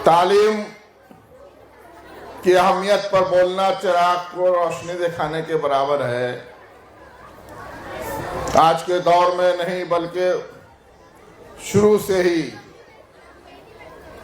तालीम की अहमियत पर बोलना चिराग को रोशनी दिखाने के बराबर है। आज के दौर में नहीं बल्कि शुरू से ही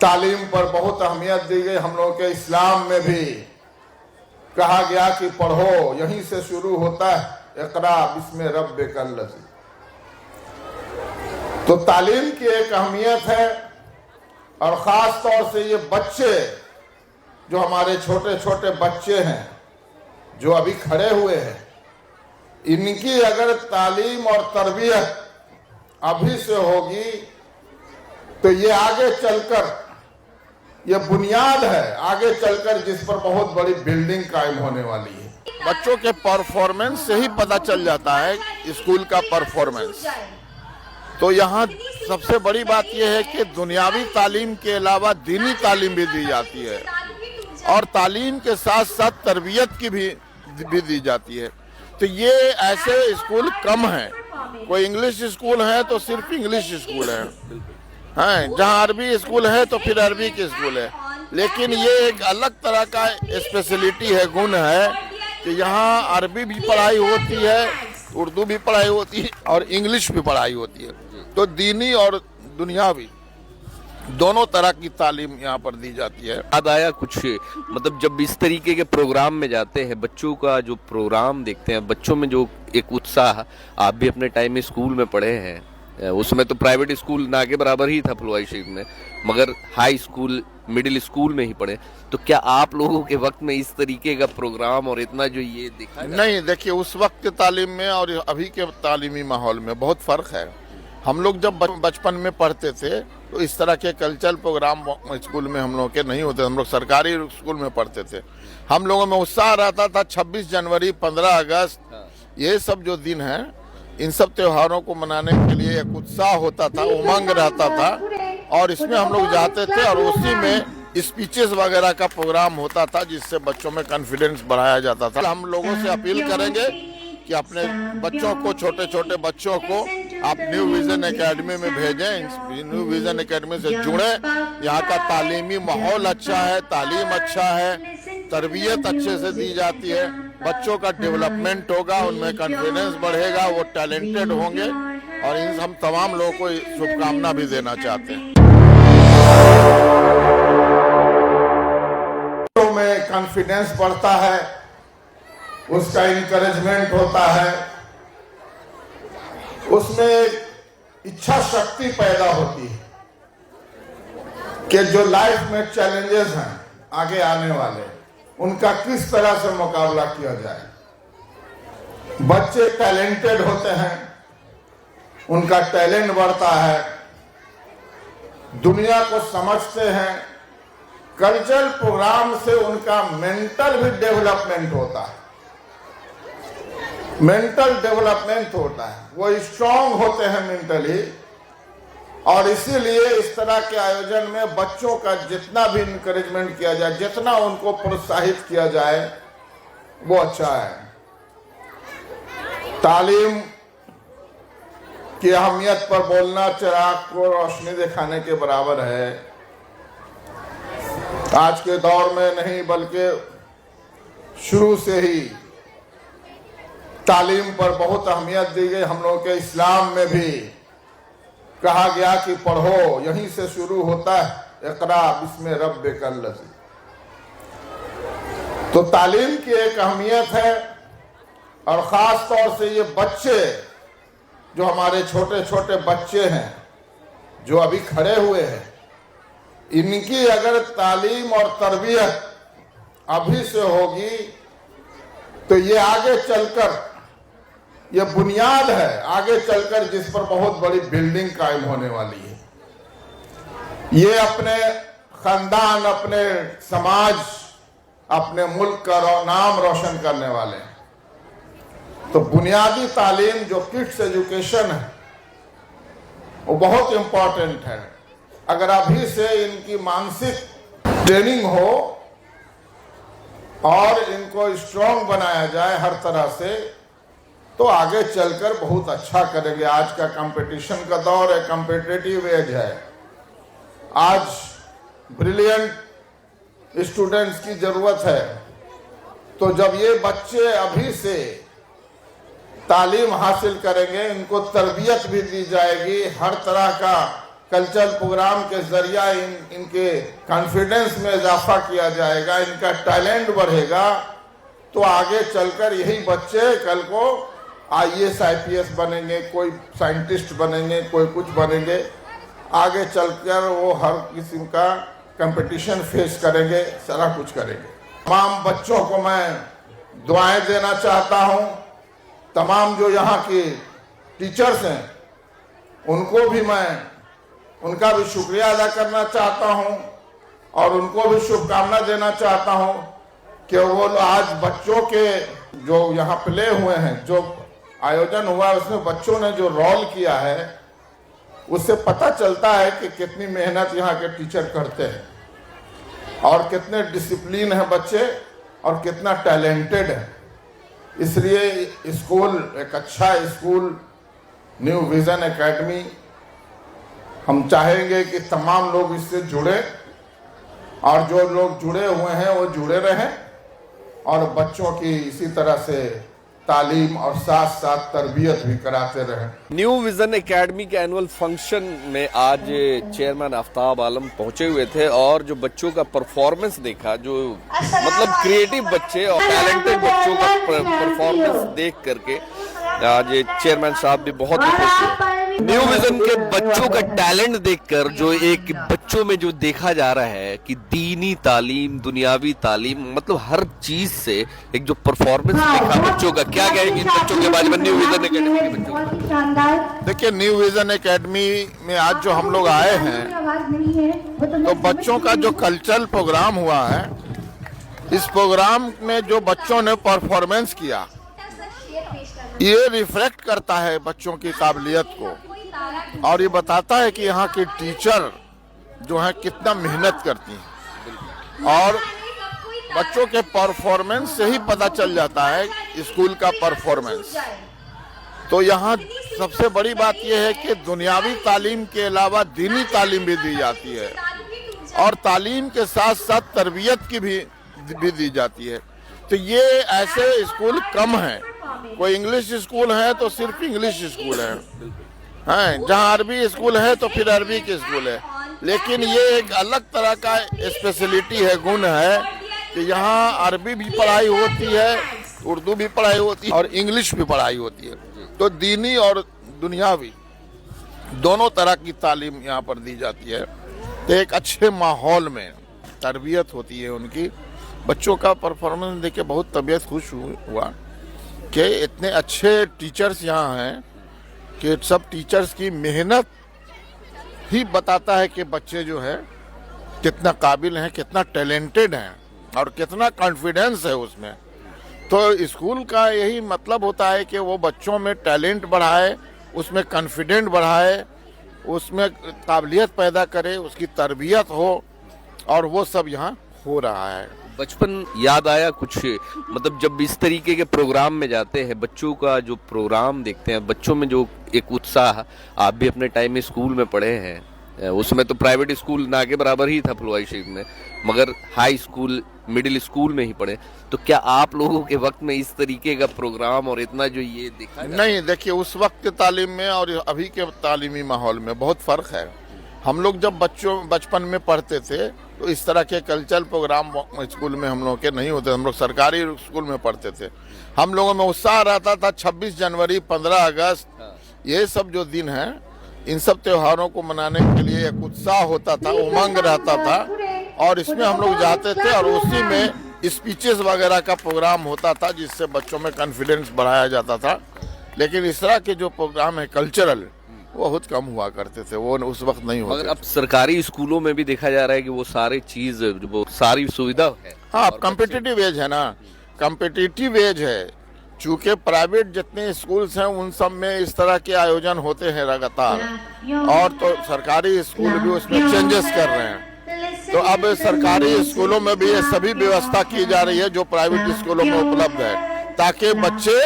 तालीम पर बहुत अहमियत दी गई। हम लोगों के इस्लाम में भी कहा गया कि पढ़ो, यहीं से शुरू होता है इक़रा बिस्मि रब्बिकल लज़ी। तो तालीम की एक अहमियत है और ख़ास तौर से ये बच्चे जो हमारे छोटे छोटे बच्चे हैं जो अभी खड़े हुए हैं, इनकी अगर तालीम और तरबियत अभी से होगी तो ये आगे चलकर, ये बुनियाद है आगे चलकर जिस पर बहुत बड़ी बिल्डिंग कायम होने वाली है। बच्चों के परफॉर्मेंस से ही पता चल जाता है स्कूल का परफॉर्मेंस। तो यहाँ सबसे बड़ी बात यह है कि दुनियावी तालीम के अलावा दीनी तालीम भी दी जाती है और तालीम के साथ साथ तरबियत की भी दी जाती है। तो ये ऐसे स्कूल कम हैं। कोई इंग्लिश स्कूल है तो सिर्फ इंग्लिश स्कूल है, जहाँ अरबी स्कूल है तो फिर अरबी के स्कूल है। लेकिन ये एक अलग तरह का स्पेशलिटी है, गुण है कि यहाँ अरबी भी पढ़ाई होती है, उर्दू भी पढ़ाई होती है और इंग्लिश भी पढ़ाई होती है। तो दीनी और दुनियावी दोनों तरह की तालीम यहाँ पर दी जाती है। याद आया कुछ, मतलब जब इस तरीके के प्रोग्राम में जाते हैं, बच्चों का जो प्रोग्राम देखते हैं, बच्चों में जो एक उत्साह, आप भी अपने टाइम में स्कूल में पढ़े हैं, उसमें तो प्राइवेट स्कूल ना के बराबर ही था फुलवाई शरीफ में, मगर हाई स्कूल मिडिल स्कूल में ही पढ़े। तो क्या आप लोगों के वक्त में इस तरीके का प्रोग्राम और इतना जो ये देखा? नहीं, देखिए उस वक्त के तालीम में और अभी के तालीमी माहौल में बहुत फर्क है। हम लोग जब बचपन में पढ़ते थे तो इस तरह के कल्चरल प्रोग्राम स्कूल में हम लोग के नहीं होते। हम लोग सरकारी स्कूल में पढ़ते थे। हम लोगों में उत्साह रहता था। 26 जनवरी, 15 अगस्त, ये सब जो दिन हैं, इन सब त्योहारों को मनाने के लिए एक उत्साह होता था, उमंग रहता था और इसमें हम लोग जाते थे और उसी में स्पीचेस वगैरह का प्रोग्राम होता था जिससे बच्चों में कॉन्फिडेंस बढ़ाया जाता था। हम लोगों से अपील करेंगे कि अपने बच्चों को, छोटे छोटे बच्चों को आप न्यू विजन एकेडमी में भेजें। न्यू विजन एकेडमी से जुड़े। यहाँ का तालीमी माहौल अच्छा है, तालीम अच्छा है, तरबियत अच्छे से दी जाती है, बच्चों का डेवलपमेंट होगा, उनमें कॉन्फिडेंस बढ़ेगा, वो टैलेंटेड होंगे और इन हम तमाम लोगों को शुभकामना भी देना चाहते हैं। बच्चों में कॉन्फिडेंस बढ़ता है, उसका इनकरेजमेंट होता है, उसमें इच्छा शक्ति पैदा होती है कि जो लाइफ में चैलेंजेस हैं आगे आने वाले, उनका किस तरह से मुकाबला किया जाए। बच्चे टैलेंटेड होते हैं, उनका टैलेंट बढ़ता है, दुनिया को समझते हैं। कल्चरल प्रोग्राम से उनका मेंटल भी डेवलपमेंट होता है, मेंटल डेवलपमेंट होता है, वो स्ट्रांग होते हैं मेंटली। और इसीलिए इस तरह के आयोजन में बच्चों का जितना भी इनकरेजमेंट किया जाए, जितना उनको प्रोत्साहित किया जाए, वो अच्छा है। तालीम की अहमियत पर बोलना चिराग को रोशनी दिखाने के बराबर है। आज के दौर में नहीं बल्कि शुरू से ही तालीम पर बहुत अहमियत दी गई। हम लोगों के इस्लाम में भी कहा गया कि पढ़ो, यहीं से शुरू होता है इक़रा बिस्मि रब्बिकल लज़ी। तो तालीम की एक अहमियत है और ख़ास तौर से ये बच्चे जो हमारे छोटे छोटे बच्चे हैं जो अभी खड़े हुए हैं, इनकी अगर तालीम और तरबियत अभी से होगी तो ये आगे चलकर, ये बुनियाद है आगे चलकर जिस पर बहुत बड़ी बिल्डिंग कायम होने वाली है। ये अपने खानदान, अपने समाज, अपने मुल्क का नाम रोशन करने वाले हैं। तो बुनियादी तालीम जो किड्स एजुकेशन है वो बहुत इंपॉर्टेंट है। अगर अभी से इनकी मानसिक ट्रेनिंग हो और इनको स्ट्रांग बनाया जाए हर तरह से, तो आगे चलकर बहुत अच्छा करेंगे। आज का कंपटीशन का दौर है, कॉम्पिटिटिव एज है। आज ब्रिलियंट स्टूडेंट्स की जरूरत है। तो जब ये बच्चे अभी से तालीम हासिल करेंगे, इनको तरबियत भी दी जाएगी, हर तरह का कल्चरल प्रोग्राम के जरिया इनके कॉन्फिडेंस में इजाफा किया जाएगा, इनका टैलेंट बढ़ेगा, तो आगे चलकर यही बच्चे कल को IAS IPS बनेंगे, कोई साइंटिस्ट बनेंगे, कोई कुछ बनेंगे, आगे चलकर वो हर किस्म का कंपटीशन फेस करेंगे, सारा कुछ करेंगे। तमाम बच्चों को मैं दुआएं देना चाहता हूं, तमाम जो यहाँ के टीचर्स हैं उनको भी मैं उनका भी शुक्रिया अदा करना चाहता हूं और उनको भी शुभकामना देना चाहता हूं कि वो आज बच्चों के जो यहाँ प्ले हुए हैं, जो आयोजन हुआ है, उसमें बच्चों ने जो रोल किया है, उससे पता चलता है कि कितनी मेहनत यहाँ के टीचर करते हैं और कितने डिसिप्लिन है बच्चे और कितना टैलेंटेड है। इसलिए स्कूल एक अच्छा स्कूल न्यू विजन एकेडमी, हम चाहेंगे कि तमाम लोग इससे जुड़े और जो लोग जुड़े हुए हैं वो जुड़े रहें और बच्चों की इसी तरह से तालीम और साथ साथ तरबियत भी कराते रहें। न्यू विजन एकेडमी के एनुअल फंक्शन में आज चेयरमैन आफ्ताब आलम पहुंचे हुए थे और जो बच्चों का परफॉर्मेंस देखा, जो मतलब क्रिएटिव बच्चे और टैलेंटेड बच्चों का परफॉर्मेंस देख करके आज चेयरमैन साहब भी बहुत खुश हुए। न्यू विजन के बच्चों का टैलेंट देखकर जो एक बच्चों में जो देखा जा रहा है कि दीनी तालीम, दुनियावी तालीम, मतलब हर चीज से एक जो परफॉर्मेंस देखा बच्चों का, क्या कहेंगे इन बच्चों के बारे में न्यू विजन एकेडमी के बच्चों? देखिए, न्यू विजन एकेडमी में आज जो हम लोग आए हैं, तो बच्चों का जो कल्चरल प्रोग्राम हुआ है, इस प्रोग्राम में जो बच्चों ने परफॉर्मेंस किया, ये रिफ्लेक्ट करता है बच्चों की काबिलियत को और ये बताता है कि यहाँ के टीचर जो है कितना मेहनत करती हैं और बच्चों के परफॉर्मेंस से ही पता चल जाता है स्कूल का परफॉर्मेंस। तो यहाँ सबसे बड़ी बात यह है कि दुनियावी तालीम के अलावा दीनी तालीम भी दी जाती है और तालीम के साथ साथ तरबियत की भी दी जाती है। तो ये ऐसे स्कूल कम हैं। कोई इंग्लिश स्कूल है तो सिर्फ इंग्लिश स्कूल है, जहाँ अरबी स्कूल है तो फिर अरबी के स्कूल है, लेकिन ये एक अलग तरह का स्पेशलिटी है, गुण है कि यहाँ अरबी भी पढ़ाई होती है, उर्दू भी पढ़ाई होती है और इंग्लिश भी पढ़ाई होती है। तो दीनी और दुनियावी दोनों तरह की तालीम यहाँ पर दी जाती है। तो एक अच्छे माहौल में तरबियत होती है उनकी। बच्चों का परफॉर्मेंस देख के बहुत तबीयत खुश हुआ कि इतने अच्छे टीचर्स यहाँ हैं कि सब टीचर्स की मेहनत ही बताता है कि बच्चे जो है कितना काबिल हैं, कितना टैलेंटेड हैं और कितना कॉन्फिडेंस है उसमें। तो स्कूल का यही मतलब होता है कि वो बच्चों में टैलेंट बढ़ाए, उसमें कॉन्फिडेंट बढ़ाए, उसमें काबिलियत पैदा करे, उसकी तरबियत हो और वो सब यहाँ हो रहा है। बचपन याद आया कुछ, मतलब जब इस तरीके के प्रोग्राम में जाते हैं, बच्चों का जो प्रोग्राम देखते हैं, बच्चों में जो एक उत्साह, आप भी अपने टाइम में स्कूल में पढ़े हैं, उसमें तो प्राइवेट स्कूल ना के बराबर ही था फुलवाई शरीफ में, मगर हाई स्कूल मिडिल स्कूल में ही पढ़े, तो क्या आप लोगों के वक्त में इस तरीके का प्रोग्राम और इतना जो ये देखा? नहीं, देखिए उस वक्त के तालीम में और अभी के तालीमी माहौल में बहुत फर्क है। हम लोग जब बचपन में पढ़ते थे तो इस तरह के कल्चरल प्रोग्राम स्कूल में हम लोग के नहीं होते। हम लोग सरकारी स्कूल में पढ़ते थे। हम लोगों में उत्साह रहता था। 26 जनवरी, 15 अगस्त, ये सब जो दिन हैं, इन सब त्योहारों को मनाने के लिए एक उत्साह होता था, उमंग रहता था और इसमें हम लोग जाते थे और उसी में स्पीचेस वगैरह का प्रोग्राम होता था जिससे बच्चों में कॉन्फिडेंस बढ़ाया जाता था। लेकिन इस तरह के जो प्रोग्राम है कल्चरल, वो बहुत कम हुआ करते थे, वो उस वक्त नहीं होते। मगर अब सरकारी स्कूलों में भी देखा जा रहा है कि वो सारी चीज, वो सारी सुविधा है। हाँ, अब कम्पिटिटिव एज है ना, कम्पिटिटिव एज है। चूंकि प्राइवेट जितने स्कूल्स हैं उन सब में इस तरह के आयोजन होते हैं लगातार, और तो सरकारी स्कूल भी उसमें चेंजेस कर रहे हैं। तो अब सरकारी स्कूलों में भी ये सभी व्यवस्था की जा रही है जो प्राइवेट स्कूलों में उपलब्ध है, ताकि बच्चे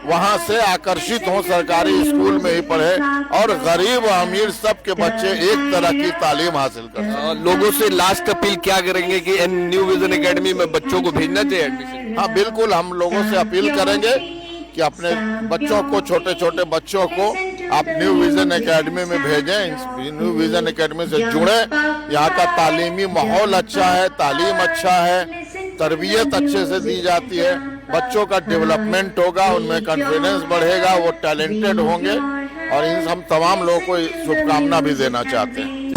वहां से आकर्षित हों, सरकारी स्कूल में ही पढ़े और गरीब और अमीर सबके बच्चे एक तरह की तालीम हासिल कर सकें। लोगों से लास्ट अपील क्या करेंगे कि न्यू विजन एकेडमी में बच्चों को भेजना चाहिए एडमिशन? हाँ बिल्कुल, हम लोगों से अपील करेंगे कि अपने बच्चों को, छोटे छोटे बच्चों को आप न्यू विजन एकेडमी में भेजें, न्यू विजन एकेडमी से जुड़े। यहाँ का तालीमी माहौल अच्छा है, तालीम अच्छा है, तरबियत अच्छे से दी जाती है, बच्चों का डेवलपमेंट होगा, उनमें कॉन्फिडेंस बढ़ेगा, वो टैलेंटेड होंगे और इन हम तमाम लोगों को शुभकामना भी देना चाहते हैं।